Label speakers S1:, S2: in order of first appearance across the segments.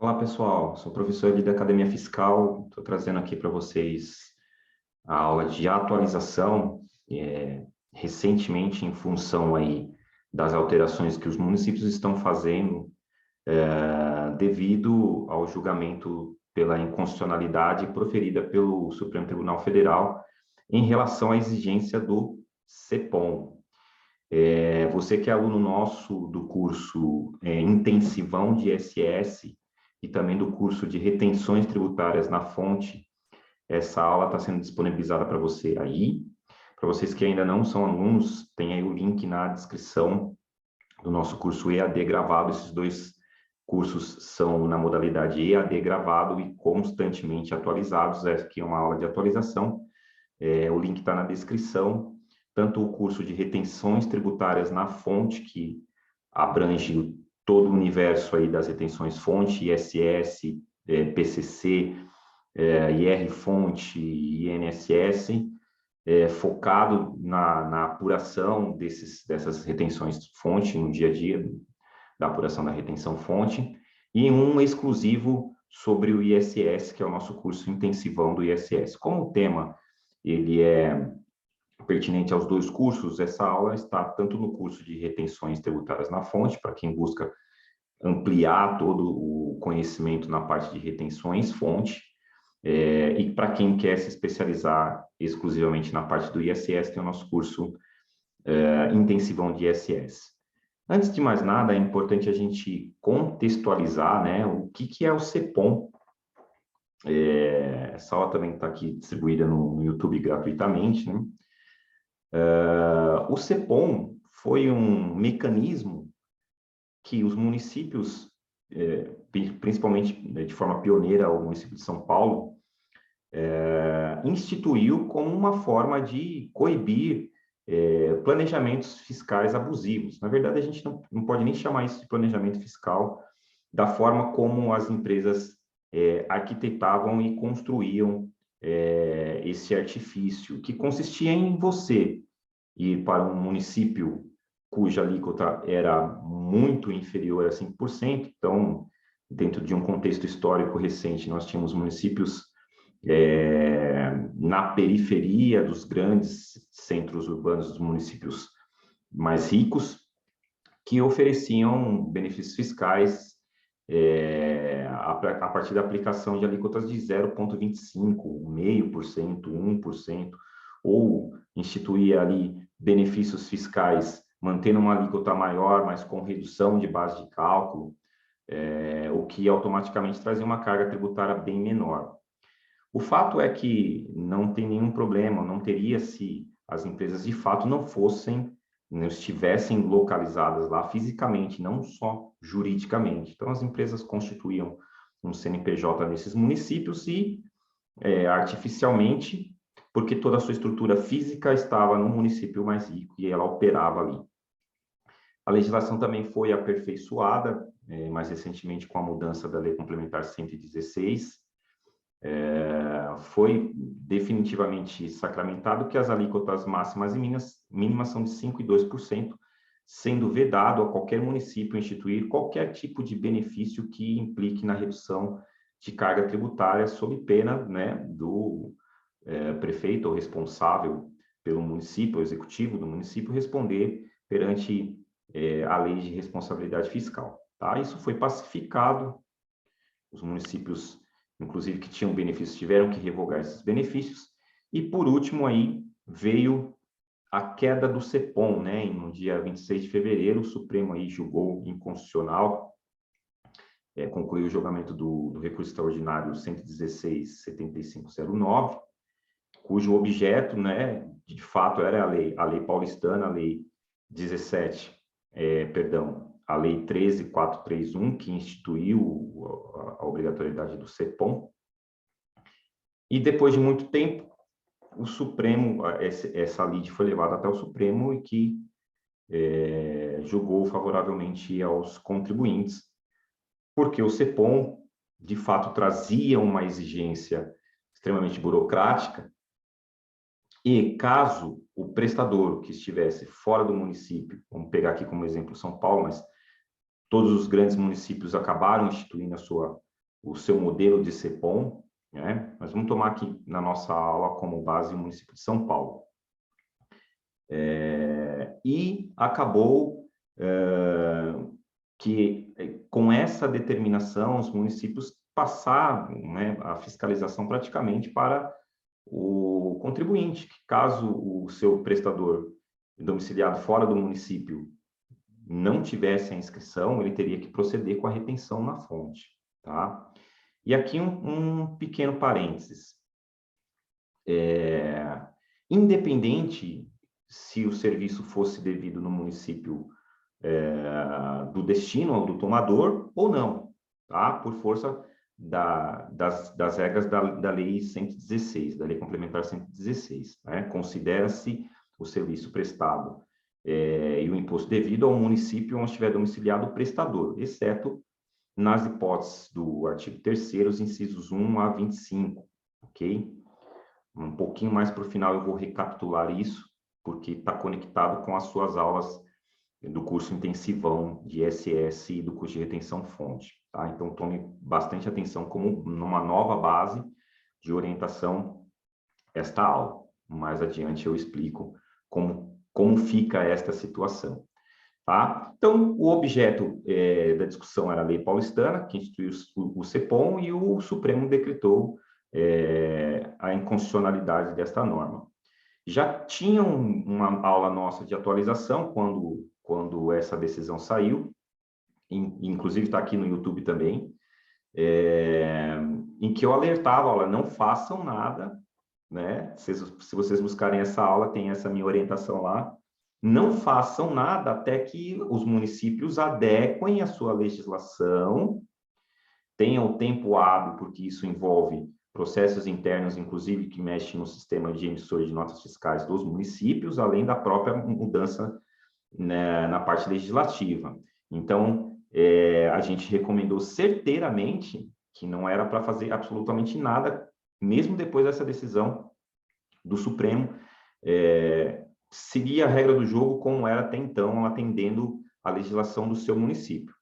S1: Olá, pessoal. Sou professor ali da Academia Fiscal. Estou trazendo aqui para vocês a aula de atualização, recentemente em função aí das alterações que os municípios estão fazendo, devido ao julgamento pela inconstitucionalidade proferida pelo Supremo Tribunal Federal em relação à exigência do CEPOM. Você que é aluno nosso do curso Intensivão de ISS e também do curso de Retenções Tributárias na Fonte, essa aula está sendo disponibilizada para você aí. Para vocês que ainda não são alunos, tem aí o link na descrição do nosso curso EAD gravado. Esses dois cursos são na modalidade EAD gravado e constantemente atualizados. Essa aqui é uma aula de atualização. O link está na descrição. Tanto o curso de Retenções Tributárias na Fonte, que abrange todo o universo aí das retenções fonte, ISS, PCC, IR-fonte, INSS, focado na apuração dessas retenções fonte no dia a dia, da apuração da retenção fonte, e um exclusivo sobre o ISS, que é o nosso curso intensivão do ISS. Como o tema ele é pertinente aos dois cursos, essa aula está tanto no curso de retenções tributárias na fonte, para quem busca ampliar todo o conhecimento na parte de retenções fonte, e para quem quer se especializar exclusivamente na parte do ISS, tem o nosso curso intensivão de ISS. Antes de mais nada, é importante a gente contextualizar, né, o que é o CEPOM. Essa aula também está aqui distribuída no YouTube gratuitamente, né? O CEPOM foi um mecanismo que os municípios, principalmente de forma pioneira, o município de São Paulo, instituiu como uma forma de coibir planejamentos fiscais abusivos. Na verdade, a gente não pode nem chamar isso de planejamento fiscal da forma como as empresas arquitetavam e construíam esse artifício, que consistia em você ir para um município cuja alíquota era muito inferior a 5%. Então, dentro de um contexto histórico recente, nós tínhamos municípios na periferia dos grandes centros urbanos, dos municípios mais ricos, que ofereciam benefícios fiscais a partir da aplicação de alíquotas de 0,25%, 0,5%, 1%, ou instituía ali benefícios fiscais mantendo uma alíquota maior, mas com redução de base de cálculo, o que automaticamente trazia uma carga tributária bem menor. O fato é que não tem nenhum problema, não teria se as empresas de fato não estivessem localizadas lá fisicamente, não só juridicamente. Então, as empresas constituíam um CNPJ nesses municípios e, artificialmente, porque toda a sua estrutura física estava no município mais rico e ela operava ali. A legislação também foi aperfeiçoada, mais recentemente com a mudança da Lei Complementar 116, foi definitivamente sacramentado que as alíquotas máximas e mínimas são de 5% e 2%, sendo vedado a qualquer município instituir qualquer tipo de benefício que implique na redução de carga tributária, sob pena, né, do prefeito ou responsável pelo município, o executivo do município, responder perante a lei de responsabilidade fiscal. Tá? Isso foi pacificado, os municípios, inclusive, que tinham benefícios, tiveram que revogar esses benefícios, e, por último, aí veio a queda do CEPOM, né? No dia 26 de fevereiro, o Supremo aí julgou inconstitucional, concluiu o julgamento do recurso extraordinário 116.7509, cujo objeto, né, de fato, era a lei paulistana, a lei 17, a lei 13.431, que instituiu a obrigatoriedade do CEPOM. E depois de muito tempo, o Supremo, essa lide foi levada até o Supremo e que julgou favoravelmente aos contribuintes, porque o CEPOM, de fato, trazia uma exigência extremamente burocrática, e caso o prestador que estivesse fora do município, vamos pegar aqui como exemplo São Paulo, mas todos os grandes municípios acabaram instituindo a sua o seu modelo de CEPOM, né? Mas vamos tomar aqui na nossa aula como base o município de São Paulo. E acabou que, com essa determinação, os municípios passaram, né, a fiscalização praticamente para o contribuinte, que caso o seu prestador domiciliado fora do município não tivesse a inscrição, ele teria que proceder com a retenção na fonte, tá? E aqui um pequeno parênteses. Independente se o serviço fosse devido no município do destino ou do tomador ou não, tá? Por força das regras da Lei 116, da Lei Complementar 116, né? Considera-se o serviço prestado e o imposto devido ao município onde estiver domiciliado o prestador, exceto nas hipóteses do artigo 3º, os incisos 1 a 25, ok? Um pouquinho mais para o final eu vou recapitular isso, porque está conectado com as suas aulas do curso intensivão de SS e do curso de retenção fonte, tá? Então, tome bastante atenção como numa nova base de orientação esta aula. Mais adiante eu explico como fica esta situação, tá? Então, o objeto da discussão era a lei paulistana, que instituiu o CEPOM, e o Supremo decretou a inconstitucionalidade desta norma. Já tinha uma aula nossa de atualização quando essa decisão saiu, inclusive está aqui no YouTube também, em que eu alertava, olha, não façam nada, né? Se vocês buscarem essa aula, tem essa minha orientação lá, não façam nada até que os municípios adequem a sua legislação, tenham o tempo hábil, porque isso envolve processos internos, inclusive, que mexem no sistema de emissores de notas fiscais dos municípios, além da própria mudança, né, na parte legislativa. Então, a gente recomendou certeiramente que não era para fazer absolutamente nada, mesmo depois dessa decisão do Supremo, seguir a regra do jogo como era até então, atendendo a legislação do seu município.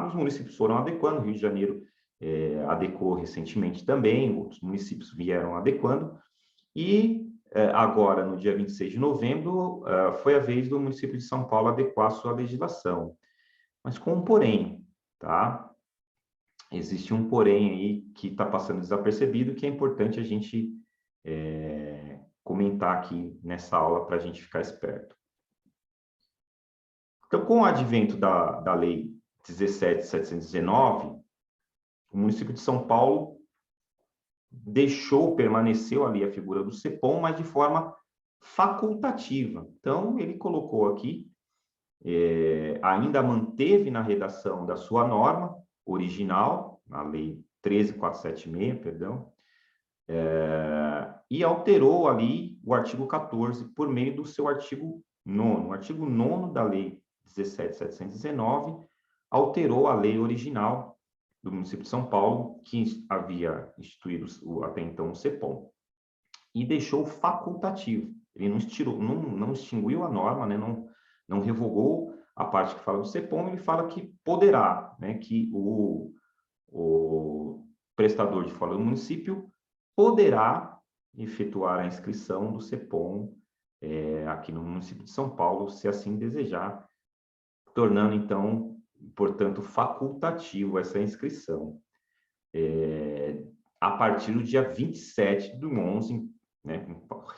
S1: Os municípios foram adequando, Rio de Janeiro adequou recentemente também, outros municípios vieram adequando, e agora, no dia 26 de novembro, foi a vez do município de São Paulo adequar a sua legislação. Mas com um porém, tá? Existe um porém aí que está passando desapercebido, que é importante a gente comentar aqui nessa aula para a gente ficar esperto. Então, com o advento da Lei 17.719, o município de São Paulo permaneceu ali a figura do CEPOM, mas de forma facultativa. Então, ele colocou aqui, ainda manteve na redação da sua norma original, na Lei 13.476, perdão, e alterou ali o artigo 14 por meio do seu artigo 9º. O artigo 9º da Lei 17.719 alterou a lei original do município de São Paulo, que havia instituído até então o CEPOM, e deixou facultativo. Ele não extinguiu a norma, né? Não revogou a parte que fala do CEPOM, ele fala que poderá, né? Que o prestador de fora do município poderá efetuar a inscrição do CEPOM aqui no município de São Paulo, se assim desejar, tornando, então, portanto, facultativo essa inscrição. A partir do dia 27/11, né?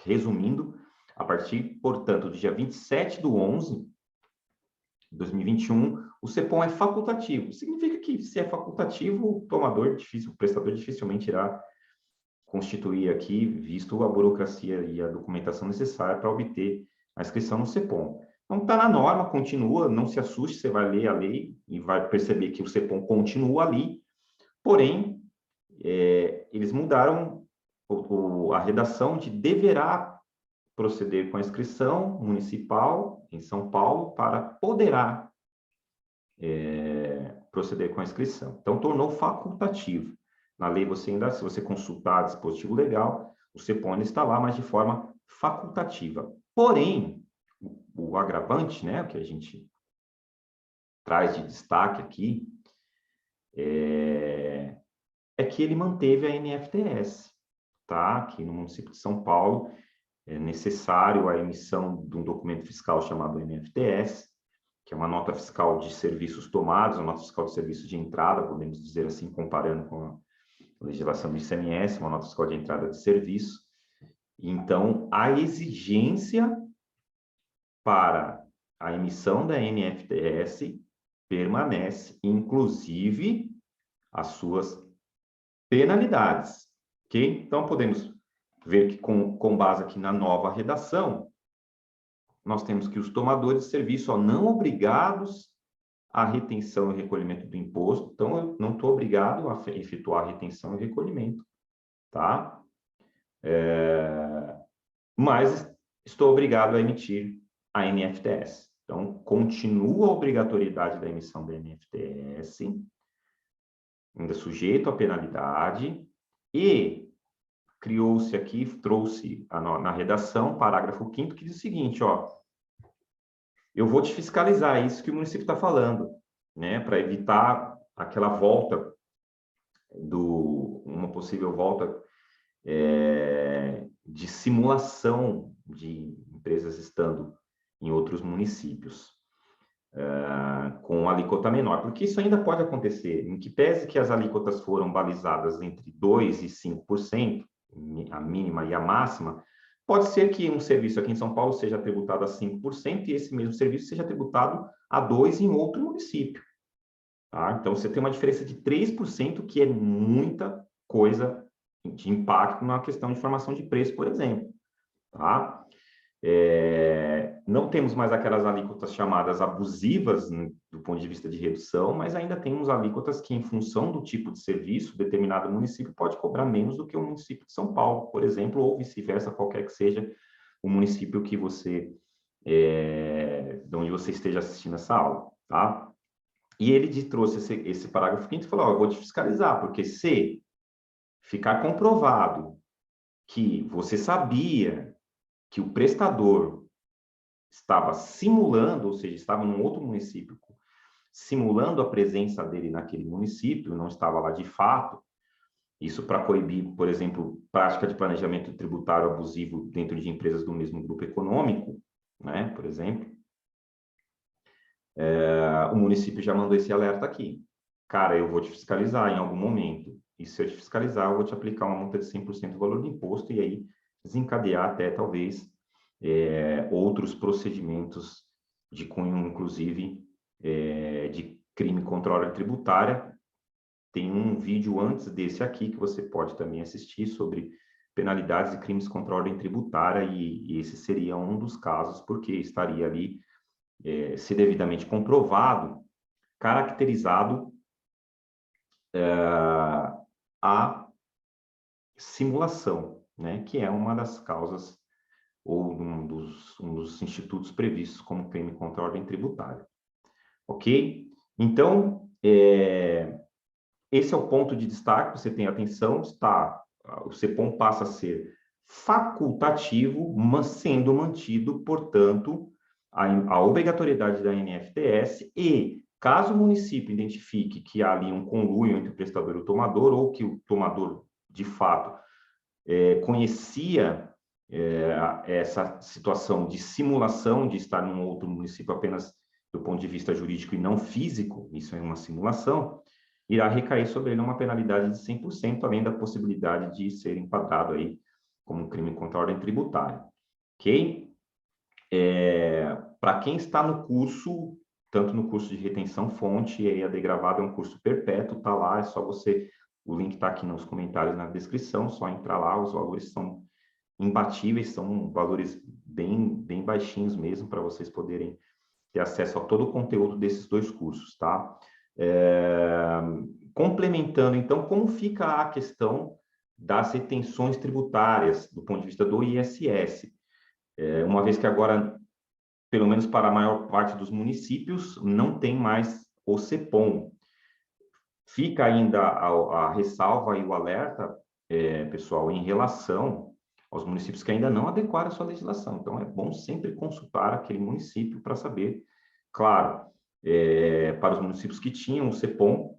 S1: Resumindo, a partir, portanto, do dia 27/11 de 2021, o CEPOM é facultativo. Significa que, se é facultativo, o prestador dificilmente irá constituir aqui, visto a burocracia e a documentação necessária para obter a inscrição no CEPOM. Então, está na norma, continua, não se assuste, você vai ler a lei e vai perceber que o CEPOM continua ali, porém, eles mudaram a redação de deverá proceder com a inscrição municipal em São Paulo para poderá proceder com a inscrição. Então, tornou facultativo. Na lei, se você consultar dispositivo legal, o CEPOM está lá, mas de forma facultativa. Porém, o agravante, né, que a gente traz de destaque aqui, é que ele manteve a NFTS, tá? Aqui no município de São Paulo, é necessário a emissão de um documento fiscal chamado NFTS, que é uma nota fiscal de serviços tomados, uma nota fiscal de serviço de entrada, podemos dizer assim, comparando com a legislação do ICMS, uma nota fiscal de entrada de serviço. Então, a exigência para a emissão da NFTS permanece, inclusive as suas penalidades, ok? Então, podemos ver que, com base aqui na nova redação, nós temos que os tomadores de serviço não obrigados à retenção e recolhimento do imposto, então eu não estou obrigado a efetuar a retenção e recolhimento, tá? Mas estou obrigado a emitir a NFTS. Então, continua a obrigatoriedade da emissão da NFTS, ainda sujeito à penalidade, e criou-se aqui, trouxe na redação, parágrafo 5º, que diz o seguinte, ó, eu vou te fiscalizar isso que o município está falando, né, para evitar aquela volta, uma possível volta de simulação de empresas estando em outros municípios, com alíquota menor, porque isso ainda pode acontecer, em que pese que as alíquotas foram balizadas entre 2% e 5%, a mínima e a máxima, pode ser que um serviço aqui em São Paulo seja tributado a 5% e esse mesmo serviço seja tributado a 2% em outro município. Tá? Então, você tem uma diferença de 3%, que é muita coisa de impacto na questão de formação de preço, por exemplo. Tá? Não temos mais aquelas alíquotas chamadas abusivas, né, do ponto de vista de redução, mas ainda temos alíquotas que, em função do tipo de serviço, determinado município pode cobrar menos do que o município de São Paulo, por exemplo, ou vice-versa, qualquer que seja o município que você, de onde você esteja assistindo essa aula. Tá? E ele trouxe esse parágrafo 5º e falou, eu vou te fiscalizar, porque se ficar comprovado que você sabia que o prestador estava simulando, ou seja, estava num outro município, simulando a presença dele naquele município, não estava lá de fato, isso para coibir, por exemplo, prática de planejamento tributário abusivo dentro de empresas do mesmo grupo econômico, né, por exemplo, o município já mandou esse alerta aqui. Cara, eu vou te fiscalizar em algum momento, e se eu te fiscalizar, eu vou te aplicar uma multa de 100% do valor do imposto, e aí desencadear até, talvez, outros procedimentos de cunho, inclusive, de crime contra a ordem tributária. Tem um vídeo antes desse aqui que você pode também assistir sobre penalidades e crimes contra a ordem tributária, e esse seria um dos casos, porque estaria ali, se devidamente comprovado, caracterizado a simulação, né, que é uma das causas ou um dos institutos previstos como crime contra a ordem tributária. Ok? Então, esse é o ponto de destaque, você tem atenção, o CEPOM passa a ser facultativo, mas sendo mantido, portanto, a obrigatoriedade da NFTS, e caso o município identifique que há ali um conluio entre o prestador e o tomador, ou que o tomador, de fato, conhecia essa situação de simulação, de estar num outro município apenas do ponto de vista jurídico e não físico, isso é uma simulação, irá recair sobre ele uma penalidade de 100%, além da possibilidade de ser enquadrado aí como um crime contra a ordem tributária. Ok? Para quem está no curso, tanto no curso de retenção fonte e EAD gravado, é um curso perpétuo, está lá, é só você, o link está aqui nos comentários, na descrição, só entrar lá, os valores são imbatíveis, são valores bem baixinhos mesmo, para vocês poderem ter acesso a todo o conteúdo desses dois cursos, tá? Complementando, então, como fica a questão das retenções tributárias do ponto de vista do ISS? Uma vez que agora, pelo menos para a maior parte dos municípios, não tem mais o CEPOM. Fica ainda a ressalva e o alerta, pessoal, em relação aos municípios que ainda não adequaram a sua legislação. Então, é bom sempre consultar aquele município para saber, claro, para os municípios que tinham o CEPOM,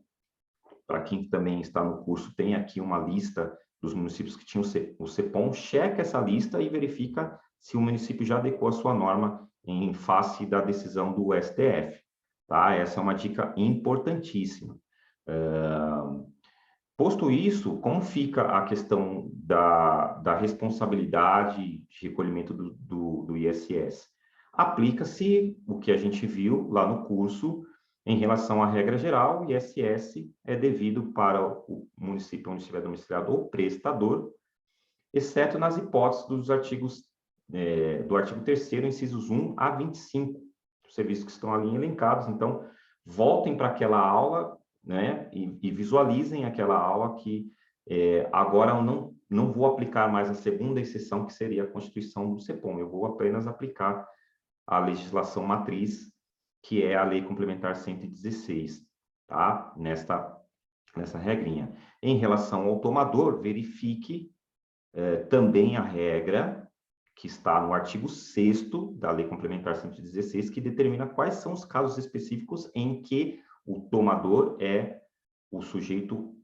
S1: para quem também está no curso, tem aqui uma lista dos municípios que tinham o CEPOM, checa essa lista e verifica se o município já adequou a sua norma em face da decisão do STF. Tá? Essa é uma dica importantíssima. Posto isso, como fica a questão da responsabilidade de recolhimento do ISS? Aplica-se o que a gente viu lá no curso em relação à regra geral. O ISS é devido para o município onde estiver domiciliado o prestador, exceto nas hipóteses dos artigos do artigo 3º, incisos 1 a 25, os serviços que estão ali elencados. Então, voltem para aquela aula, né, e visualizem aquela aula que agora eu não vou aplicar mais a segunda exceção, que seria a constituição do CEPOM. Eu vou apenas aplicar a legislação matriz, que é a Lei Complementar 116, tá? Nessa regrinha. Em relação ao tomador, verifique também a regra que está no artigo 6º da Lei Complementar 116, que determina quais são os casos específicos em que o tomador é o sujeito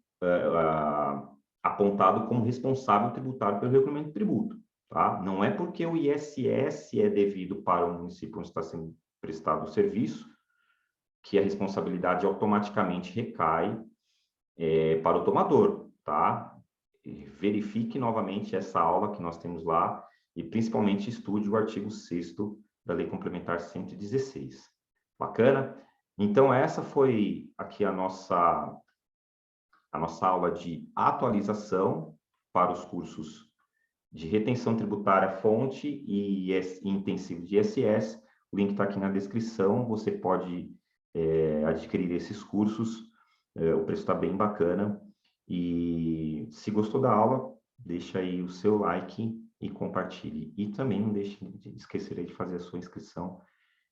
S1: apontado como responsável tributário pelo recolhimento de tributo. Tá? Não é porque o ISS é devido para o município onde está sendo prestado o serviço que a responsabilidade automaticamente recai para o tomador. Tá? Verifique novamente essa aula que nós temos lá e principalmente estude o artigo 6º da Lei Complementar 116. Bacana? Então, essa foi aqui a nossa aula de atualização para os cursos de retenção tributária fonte e intensivo de ISS. O link está aqui na descrição, você pode adquirir esses cursos, o preço está bem bacana. E se gostou da aula, deixa aí o seu like e compartilhe. E também não deixe de esquecer de fazer a sua inscrição.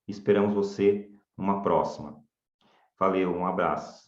S1: Esperamos você numa próxima. Valeu, um abraço.